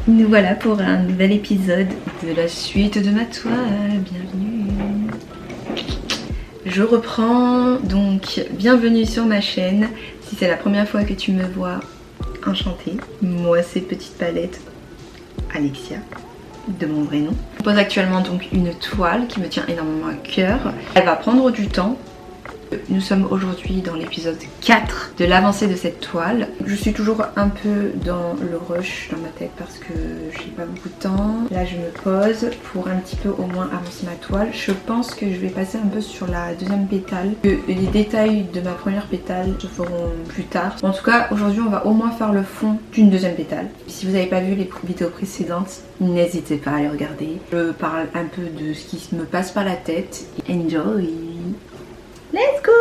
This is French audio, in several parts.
Nous voilà pour un nouvel épisode de la suite de ma toile. Bienvenue. Je reprends, donc bienvenue sur ma chaîne. Si c'est la première fois que tu me vois, enchantée. Moi c'est Petite Palette Alexia, de mon vrai nom. Je pose actuellement donc une toile qui me tient énormément à cœur. Elle va prendre du temps. Nous sommes aujourd'hui dans l'épisode 4 de l'avancée de cette toile. Je suis toujours un peu dans le rush dans ma tête parce que j'ai pas beaucoup de temps. Là je me pose pour un petit peu au moins avancer ma toile. Je pense que je vais passer un peu sur la deuxième pétale. Les détails de ma première pétale se feront plus tard. En tout cas aujourd'hui on va au moins faire le fond d'une deuxième pétale. Si vous n'avez pas vu les vidéos précédentes, n'hésitez pas à les regarder. Je parle un peu de ce qui me passe par la tête. Enjoy! Let's go!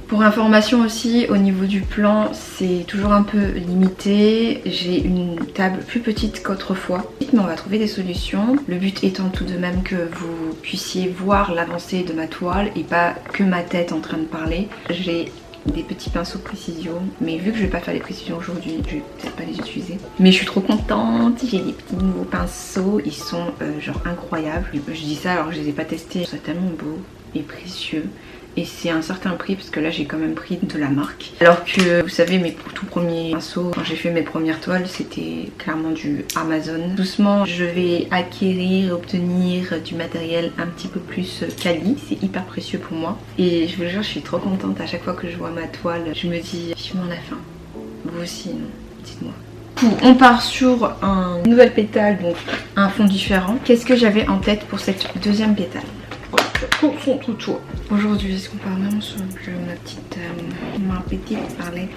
Pour information aussi, au niveau du plan, c'est toujours un peu limité. J'ai une table plus petite qu'autrefois, mais on va trouver des solutions. Le but étant tout de même que vous puissiez voir l'avancée de ma toile et pas que ma tête en train de parler. J'ai des petits pinceaux précision, mais vu que je vais pas faire les précisions aujourd'hui, je vais peut-être pas les utiliser. Mais je suis trop contente, j'ai des petits nouveaux pinceaux, ils sont genre incroyables. Je dis ça alors que je les ai pas testés, c'est tellement beau et précieux. Et c'est un certain prix parce que là j'ai quand même pris de la marque. Alors que vous savez mes tout premiers pinceaux, quand j'ai fait mes premières toiles, c'était clairement du Amazon. Doucement je vais acquérir, obtenir du matériel un petit peu plus quali. C'est hyper précieux pour moi. Et je vous jure je suis trop contente à chaque fois que je vois ma toile. Je me dis vivement la fin. Vous aussi non? Dites-moi. On part sur une nouvelle pétale, donc un fond différent. Qu'est-ce que j'avais en tête pour cette deuxième pétale? Concentre-toi. Aujourd'hui, est-ce qu'on part vraiment sur ma petite palette?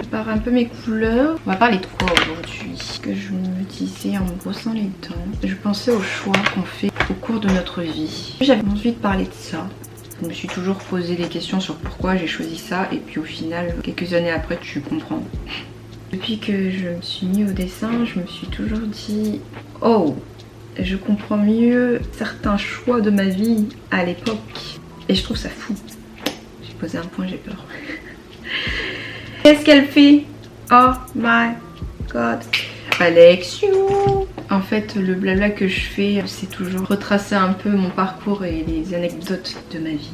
Je pars un peu mes couleurs. On va parler de quoi aujourd'hui? Ce que je me disais en me brossant les dents, je pensais aux choix qu'on fait au cours de notre vie. J'avais envie de parler de ça. Je me suis toujours posé des questions sur pourquoi j'ai choisi ça et puis au final, quelques années après, tu comprends. Depuis que je me suis mis au dessin, je me suis toujours dit « Oh !» Je comprends mieux certains choix de ma vie à l'époque et je trouve ça fou. J'ai posé un point, j'ai peur. Qu'est-ce qu'elle fait? Oh my god. Alexio. En fait le blabla que je fais c'est toujours retracer un peu mon parcours et les anecdotes de ma vie.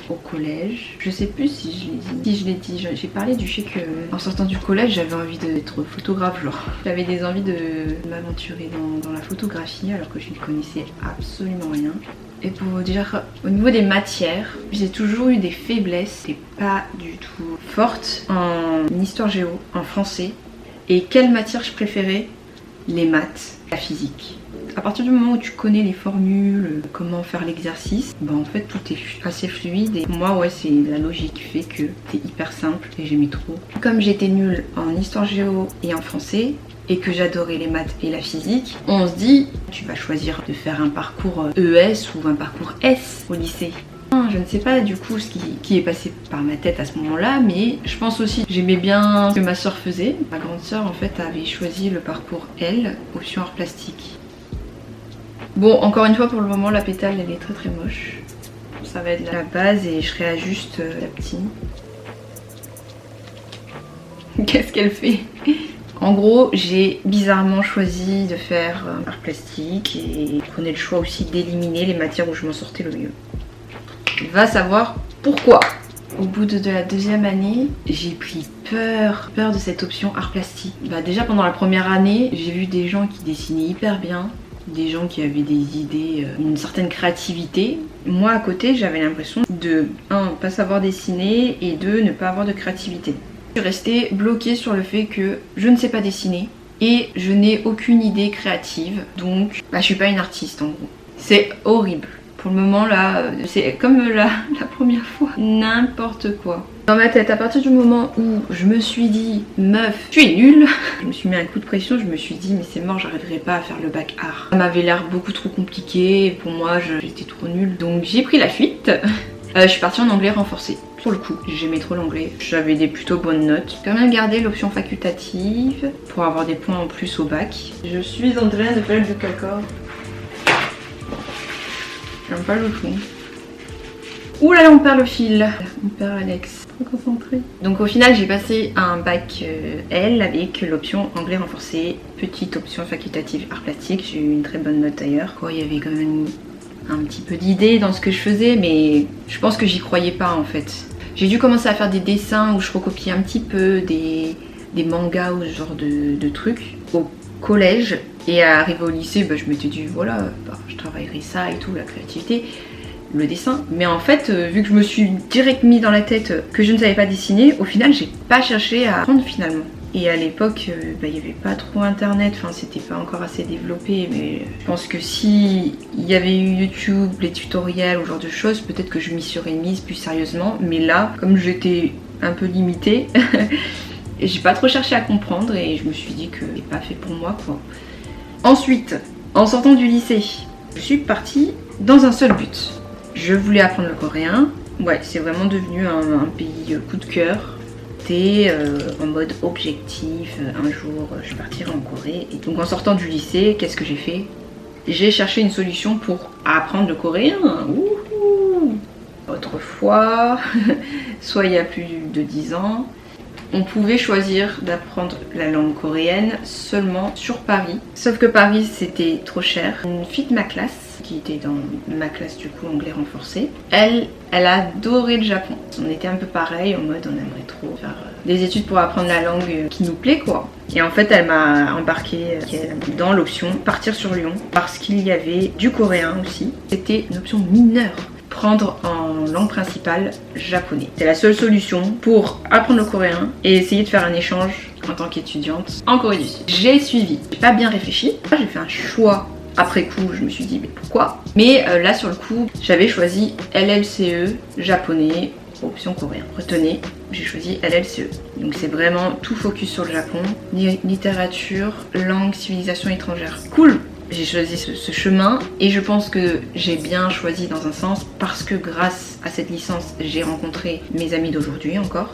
Au collège, je sais plus si je l'ai dit. Si je l'ai dit, j'ai parlé du fait que en sortant du collège j'avais envie d'être photographe genre. J'avais des envies de m'aventurer dans la photographie alors que je ne connaissais absolument rien. Et pour vous dire, au niveau des matières, j'ai toujours eu des faiblesses et pas du tout fortes en histoire géo, en français. Et quelle matière je préférais? Les maths, la physique. À partir du moment où tu connais les formules, comment faire l'exercice, bah en fait tout est assez fluide et pour moi ouais c'est la logique qui fait que c'est hyper simple et j'aimais trop. Comme j'étais nulle en histoire géo et en français et que j'adorais les maths et la physique, on se dit tu vas choisir de faire un parcours ES ou un parcours S au lycée. Je ne sais pas du coup ce qui est passé par ma tête à ce moment-là, mais je pense aussi que j'aimais bien ce que ma soeur faisait. Ma grande soeur en fait avait choisi le parcours L, option art plastique. Bon, encore une fois, pour le moment, la pétale, elle est très très moche. Ça va être la base et je réajuste la petite. Qu'est-ce qu'elle fait? En gros, j'ai bizarrement choisi de faire art plastique et je prenais le choix aussi d'éliminer les matières où je m'en sortais le mieux. Va savoir pourquoi. Au bout de la deuxième année, j'ai pris peur de cette option art plastique. Bah déjà pendant la première année, j'ai vu des gens qui dessinaient hyper bien. Des gens qui avaient des idées, une certaine créativité. Moi à côté j'avais l'impression de 1. Pas savoir dessiner et 2. Ne pas avoir de créativité. Je suis restée bloquée sur le fait que je ne sais pas dessiner et je n'ai aucune idée créative. Donc bah, je suis pas une artiste en gros. C'est horrible. Pour le moment là, c'est comme la première fois. N'importe quoi. Dans ma tête, à partir du moment où je me suis dit meuf, tu es nulle, je me suis mis un coup de pression, je me suis dit mais c'est mort, j'arriverai pas à faire le bac art. Ça m'avait l'air beaucoup trop compliqué et pour moi j'étais trop nulle. Donc j'ai pris la fuite. Je suis partie en anglais renforcé. Pour le coup, j'aimais trop l'anglais. J'avais des plutôt bonnes notes. J'ai quand même gardé l'option facultative pour avoir des points en plus au bac. Je suis en train de faire du caca. J'aime pas le tout. Ouh là là, on perd le fil. On perd Alex. trop concentrée. Donc au final j'ai passé un bac L avec l'option anglais renforcé, petite option facultative art plastique, j'ai eu une très bonne note d'ailleurs. Il y avait quand même un petit peu d'idées dans ce que je faisais, mais je pense que j'y croyais pas en fait. J'ai dû commencer à faire des dessins où je recopiais un petit peu des mangas ou ce genre de trucs au collège, et à arriver au lycée je m'étais dit voilà, je travaillerai ça et tout, la créativité, le dessin. Mais en fait vu que je me suis direct mis dans la tête que je ne savais pas dessiner, au final j'ai pas cherché à apprendre finalement. Et à l'époque, il n'y avait pas trop internet, enfin c'était pas encore assez développé, mais je pense que si il y avait eu YouTube, les tutoriels ou ce genre de choses, peut-être que je m'y serais mise plus sérieusement. Mais là, comme j'étais un peu limitée, j'ai pas trop cherché à comprendre et je me suis dit que c'est pas fait pour moi quoi. Ensuite, en sortant du lycée, je suis partie dans un seul but. Je voulais apprendre le coréen. Ouais, c'est vraiment devenu un pays coup de cœur. En mode objectif, un jour je partirai en Corée. Et donc en sortant du lycée, qu'est-ce que j'ai fait? J'ai cherché une solution pour apprendre le coréen. Wouhou! Autrefois, soit il y a plus de 10 ans, on pouvait choisir d'apprendre la langue coréenne seulement sur Paris. Sauf que Paris c'était trop cher. Une fille de ma classe, qui était dans ma classe du coup anglais renforcé, elle adorait le Japon. On était un peu pareil, en mode on aimerait trop faire des études pour apprendre la langue qui nous plaît quoi. Et en fait elle m'a embarqué dans l'option partir sur Lyon parce qu'il y avait du coréen aussi. C'était une option mineure. Prendre en langue principale japonais. C'est la seule solution pour apprendre le coréen et essayer de faire un échange en tant qu'étudiante en Corée du Sud. J'ai suivi, j'ai pas bien réfléchi, j'ai fait un choix. Après coup, je me suis dit mais pourquoi? Mais là sur le coup, j'avais choisi LLCE japonais, option coréen. Retenez, j'ai choisi LLCE. Donc c'est vraiment tout focus sur le Japon, littérature, langue, civilisation étrangère. Cool! J'ai choisi ce chemin et je pense que j'ai bien choisi dans un sens parce que grâce à cette licence, j'ai rencontré mes amis d'aujourd'hui encore.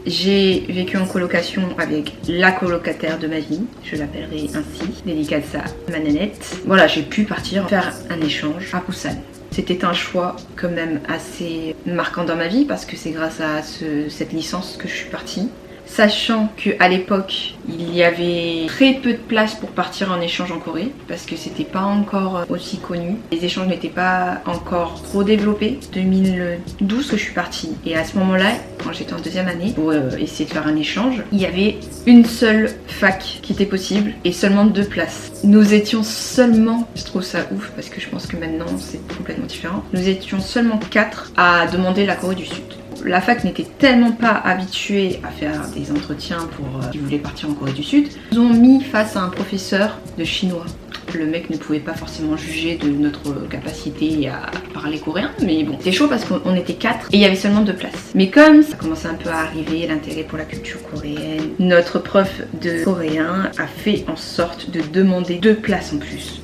J'ai vécu en colocation avec la colocataire de ma vie, je l'appellerai ainsi, dédicace à ma nanette. Voilà, j'ai pu partir faire un échange à Busan. C'était un choix quand même assez marquant dans ma vie parce que c'est grâce à cette licence que je suis partie. Sachant qu'à l'époque, il y avait très peu de place pour partir en échange en Corée parce que c'était pas encore aussi connu. Les échanges n'étaient pas encore trop développés. 2012 que je suis partie. Et à ce moment-là, quand j'étais en deuxième année, pour essayer de faire un échange, il y avait une seule fac qui était possible et seulement 2 places. Nous étions seulement, je trouve ça ouf parce que je pense que maintenant c'est complètement différent, nous étions seulement 4 à demander la Corée du Sud. La fac n'était tellement pas habituée à faire des entretiens pour qui voulaient partir en Corée du Sud. Ils nous ont mis face à un professeur de chinois. Le mec ne pouvait pas forcément juger de notre capacité à parler coréen, mais bon, c'était chaud parce qu'on était 4 et il y avait seulement 2 places. Mais comme ça commençait un peu à arriver, l'intérêt pour la culture coréenne, notre prof de coréen a fait en sorte de demander 2 places en plus.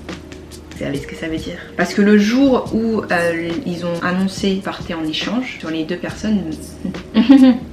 Vous savez ce que ça veut dire? Parce que le jour où ils ont annoncé partir en échange sur les 2 personnes,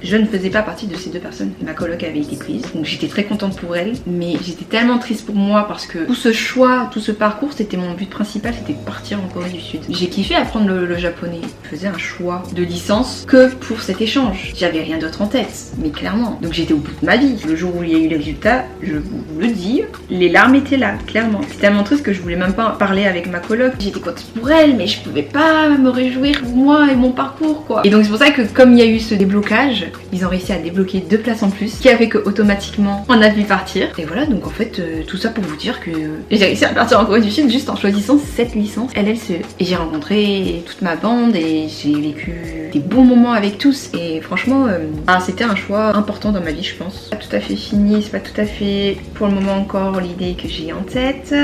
je ne faisais pas partie de ces 2 personnes. Ma coloc avait été prise, donc j'étais très contente pour elle, mais j'étais tellement triste pour moi parce que tout ce choix, tout ce parcours, c'était mon but principal, c'était de partir en Corée du Sud. J'ai kiffé apprendre le japonais. Je faisais un choix de licence que pour cet échange. J'avais rien d'autre en tête, mais clairement. Donc j'étais au bout de ma vie. Le jour où il y a eu les résultats, je vous le dis, les larmes étaient là, clairement. C'était tellement triste que je voulais même pas parler avec ma coloc. J'étais contente pour elle, mais je pouvais pas me réjouir pour moi et mon parcours quoi. Et donc c'est pour ça que comme il y a eu ce déblocage, ils ont réussi à débloquer 2 places en plus, ce qui a fait que automatiquement on a pu partir. Et voilà, donc en fait tout ça pour vous dire que j'ai réussi à partir en Corée du Sud juste en choisissant cette licence LLCE. Et j'ai rencontré toute ma bande et j'ai vécu des bons moments avec tous. Et franchement, c'était un choix important dans ma vie je pense. Pas tout à fait fini, c'est pas tout à fait pour le moment encore l'idée que j'ai en tête.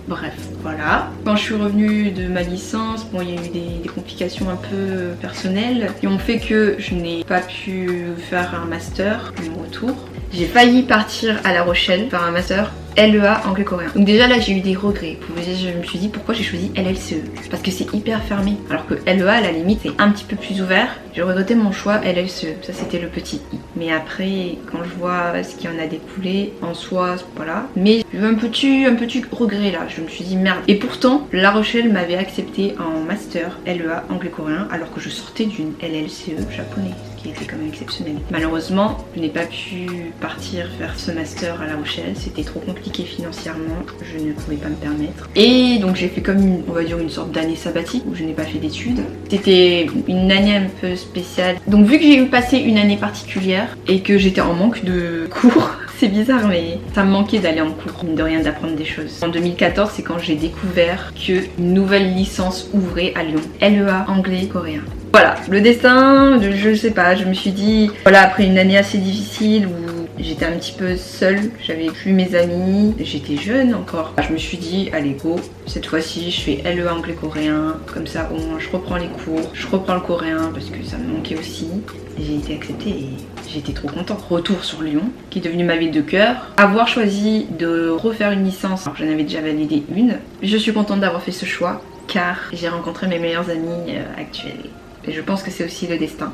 Bref, voilà. Quand je suis revenue de ma licence, bon, il y a eu des complications un peu personnelles qui ont fait que je n'ai pas pu faire un master à mon retour. J'ai failli partir à La Rochelle faire un master LEA anglais-coréen. Donc déjà là j'ai eu des regrets. Je me suis dit pourquoi j'ai choisi LLCE. Parce que c'est hyper fermé. Alors que LEA à la limite c'est un petit peu plus ouvert. J'ai regretté mon choix LLCE. Ça c'était le petit i. Mais après quand je vois ce qui en a découlé, en soi voilà. Mais j'ai eu un petit regret là. Je me suis dit merde. Et pourtant La Rochelle m'avait accepté en master LEA anglais-coréen alors que je sortais d'une LLCE japonais. qui était quand même exceptionnel. Malheureusement, je n'ai pas pu partir faire ce master à La Rochelle, c'était trop compliqué financièrement, je ne pouvais pas me permettre. Et donc j'ai fait comme on va dire une sorte d'année sabbatique où je n'ai pas fait d'études. C'était une année un peu spéciale. Donc vu que j'ai eu passé une année particulière et que j'étais en manque de cours, c'est bizarre mais ça me manquait d'aller en cours, mine de rien d'apprendre des choses. En 2014, c'est quand j'ai découvert qu'une nouvelle licence ouvrait à Lyon. LEA anglais-coréen. Voilà, le destin, je sais pas, je me suis dit, voilà, après une année assez difficile où j'étais un petit peu seule, j'avais plus mes amis, j'étais jeune encore. Je me suis dit, allez go, cette fois-ci je fais LEA anglais-coréen, comme ça au moins je reprends les cours, je reprends le coréen parce que ça me manquait aussi. Et j'ai été acceptée et j'étais trop contente. Retour sur Lyon, qui est devenue ma ville de cœur. Avoir choisi de refaire une licence, alors j'en avais déjà validé une, je suis contente d'avoir fait ce choix car j'ai rencontré mes meilleurs amis actuels. Et je pense que c'est aussi le destin.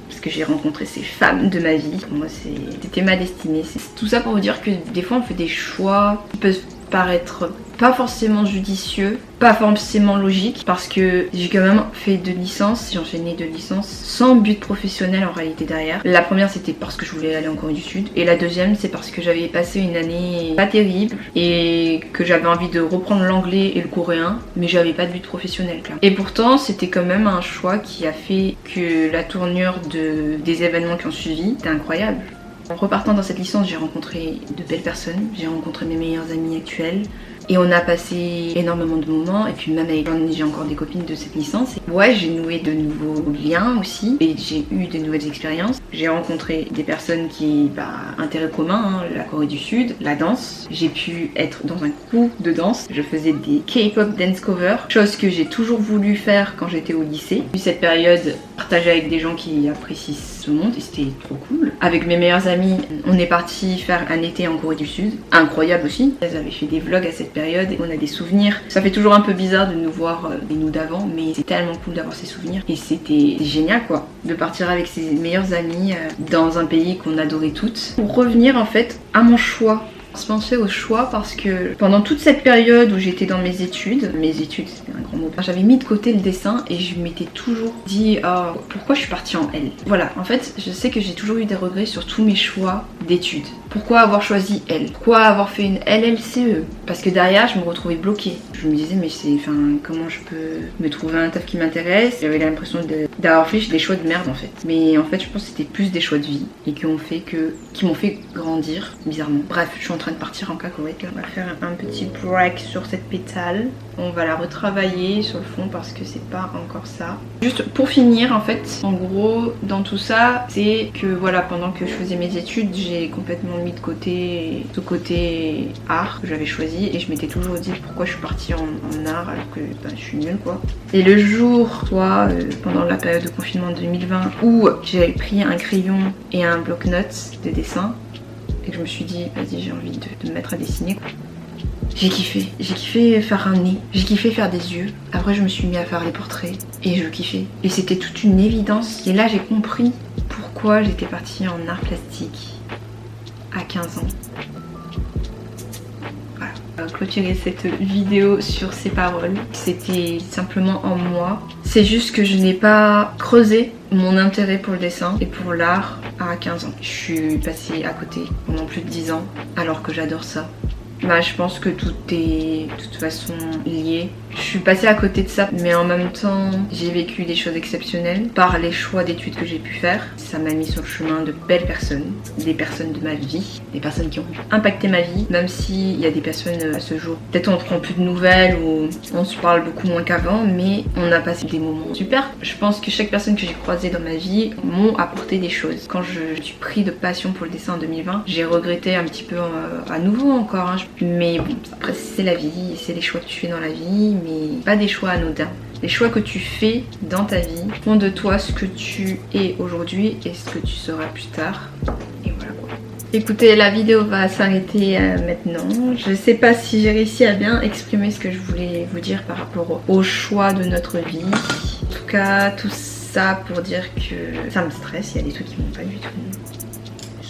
Parce que j'ai rencontré ces femmes de ma vie. Pour moi, c'était ma destinée. C'est tout ça pour vous dire que des fois, on fait des choix qui peuvent paraître pas forcément judicieux, pas forcément logique, parce que j'ai quand même fait 2 licences, j'ai enchaîné 2 licences sans but professionnel en réalité derrière. La première c'était parce que je voulais aller en Corée du Sud et la deuxième c'est parce que j'avais passé une année pas terrible et que j'avais envie de reprendre l'anglais et le coréen, mais j'avais pas de but professionnel clairement. Et pourtant c'était quand même un choix qui a fait que la tournure des événements qui ont suivi était incroyable. En repartant dans cette licence, j'ai rencontré de belles personnes, j'ai rencontré mes meilleurs amis actuels et on a passé énormément de moments et puis même avec j'ai encore des copines de cette licence. Ouais, j'ai noué de nouveaux liens aussi et j'ai eu de nouvelles expériences. J'ai rencontré des personnes qui, intérêt commun, la Corée du Sud, la danse. J'ai pu être dans un groupe de danse. Je faisais des K-pop dance covers, chose que j'ai toujours voulu faire quand j'étais au lycée. J'ai eu cette période partagée avec des gens qui apprécient ce monde et c'était trop cool. Avec mes meilleurs amis, on est parti faire un été en Corée du Sud. Incroyable aussi. Elles avaient fait des vlogs à cette période et on a des souvenirs. Ça fait toujours un peu bizarre de nous voir les nous d'avant, mais c'est tellement cool d'avoir ces souvenirs et c'était génial quoi, de partir avec ses meilleurs amis dans un pays qu'on adorait toutes. Pour revenir en fait à mon choix, se penser au choix parce que pendant toute cette période où j'étais dans mes études c'était un grand mot, j'avais mis de côté le dessin et je m'étais toujours dit pourquoi je suis partie en L. Voilà, en fait je sais que j'ai toujours eu des regrets sur tous mes choix d'études. Pourquoi avoir choisi L? Pourquoi avoir fait une LLCE? Parce que derrière je me retrouvais bloquée. Je me disais mais comment je peux me trouver un taf qui m'intéresse? J'avais l'impression d'avoir fait des choix de merde en fait. Mais en fait je pense que c'était plus des choix de vie et qui m'ont fait grandir bizarrement. Bref, je suis en train de partir en cacahuète là. On va faire un petit break sur cette pétale. On va la retravailler sur le fond parce que c'est pas encore ça. Juste pour finir en fait, en gros dans tout ça, c'est que voilà, pendant que je faisais mes études, j'ai complètement mis de côté ce côté art que j'avais choisi et je m'étais toujours dit pourquoi je suis partie en art alors que je suis nulle quoi. Et le jour, pendant la période de confinement 2020 où j'ai pris un crayon et un bloc-notes de dessin et que je me suis dit vas-y j'ai envie de me mettre à dessiner quoi. J'ai kiffé faire un nez, j'ai kiffé faire des yeux. Après je me suis mis à faire les portraits et je kiffais. Et c'était toute une évidence. Et là j'ai compris pourquoi j'étais partie en art plastique à 15 ans. Voilà. On va clôturer cette vidéo sur ces paroles. C'était simplement en moi. C'est juste que je n'ai pas creusé mon intérêt pour le dessin et pour l'art à 15 ans. Je suis passée à côté pendant plus de 10 ans alors que j'adore ça. Je pense que tout est de toute façon lié. Je suis passée à côté de ça, mais en même temps, j'ai vécu des choses exceptionnelles par les choix d'études que j'ai pu faire. Ça m'a mis sur le chemin de belles personnes, des personnes de ma vie, des personnes qui ont impacté ma vie, même s'il y a des personnes à ce jour. Peut-être on ne prend plus de nouvelles ou on se parle beaucoup moins qu'avant, mais on a passé des moments super. Je pense que chaque personne que j'ai croisée dans ma vie m'ont apporté des choses. Quand je suis pris de passion pour le dessin en 2020, j'ai regretté un petit peu à nouveau encore. Mais bon, après c'est la vie, c'est les choix que tu fais dans la vie, mais pas des choix anodins. Les choix que tu fais dans ta vie font de toi ce que tu es aujourd'hui et ce que tu seras plus tard. Et voilà quoi. Écoutez, la vidéo va s'arrêter maintenant. Je sais pas si j'ai réussi à bien exprimer ce que je voulais vous dire par rapport au choix de notre vie. En tout cas, tout ça pour dire que ça me stresse, il y a des trucs qui vont pas du tout.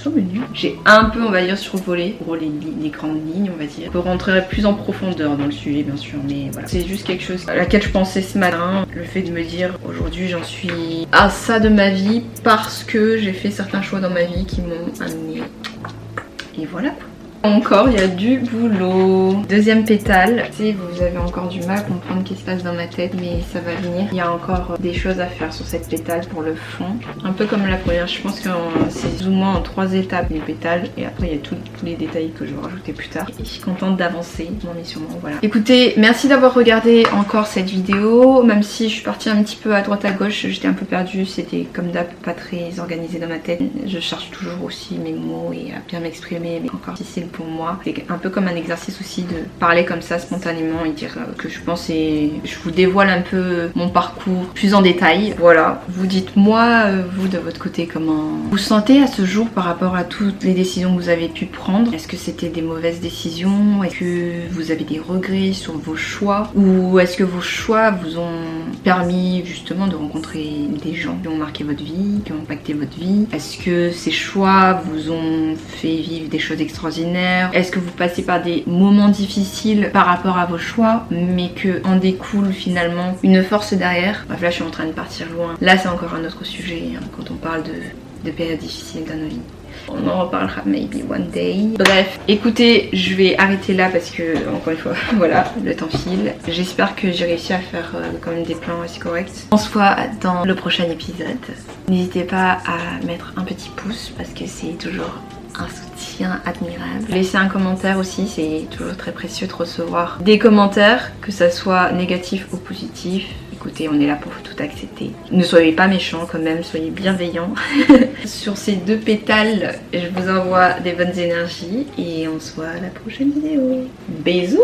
au menu. J'ai un peu, on va dire, survolé pour les grandes lignes, on va dire. Je peux rentrer plus en profondeur dans le sujet, bien sûr, mais voilà. C'est juste quelque chose à laquelle je pensais ce matin. Le fait de me dire, aujourd'hui, j'en suis à ça de ma vie parce que j'ai fait certains choix dans ma vie qui m'ont amené. Et voilà. Encore, il y a du boulot. Deuxième pétale. Si vous avez encore du mal à comprendre ce qui se passe dans ma tête, mais ça va venir. Il y a encore des choses à faire sur cette pétale pour le fond. Un peu comme la première, je pense que c'est plus ou moins en 3 étapes les pétales. Et après, il y a tous les détails que je vais rajouter plus tard. Et je suis contente d'avancer, mais sûrement, voilà. Écoutez, merci d'avoir regardé encore cette vidéo. Même si je suis partie un petit peu à droite à gauche, j'étais un peu perdue. C'était comme d'hab pas très organisé dans ma tête. Je cherche toujours aussi mes mots et à bien m'exprimer, mais encore difficile pour moi. C'est un peu comme un exercice aussi de parler comme ça spontanément et dire que je pense, et je vous dévoile un peu mon parcours plus en détail. Voilà, vous dites moi, vous de votre côté, comment vous sentez à ce jour par rapport à toutes les décisions que vous avez pu prendre. Est-ce que c'était des mauvaises décisions? Est-ce que vous avez des regrets sur vos choix? Ou est-ce que vos choix vous ont permis justement de rencontrer des gens qui ont marqué votre vie, qui ont impacté votre vie? Est-ce que ces choix vous ont fait vivre des choses extraordinaires? Est-ce que vous passez par des moments difficiles par rapport à vos choix, mais que en découle finalement une force derrière? Bref, là je suis en train de partir loin. Là c'est encore un autre sujet, hein, quand on parle de périodes difficiles dans nos vies. On en reparlera maybe one day. Bref, écoutez, je vais arrêter là parce que, encore une fois, voilà, le temps file. J'espère que j'ai réussi à faire quand même des plans assez corrects. On se voit dans le prochain épisode. N'hésitez pas à mettre un petit pouce parce que c'est toujours un soutien admirable. Laissez un commentaire aussi, c'est toujours très précieux de recevoir des commentaires, que ça soit négatif ou positif. Écoutez, on est là pour tout accepter. Ne soyez pas méchants quand même, soyez bienveillants. Sur ces 2 pétales, je vous envoie des bonnes énergies et on se voit à la prochaine vidéo. Bisous!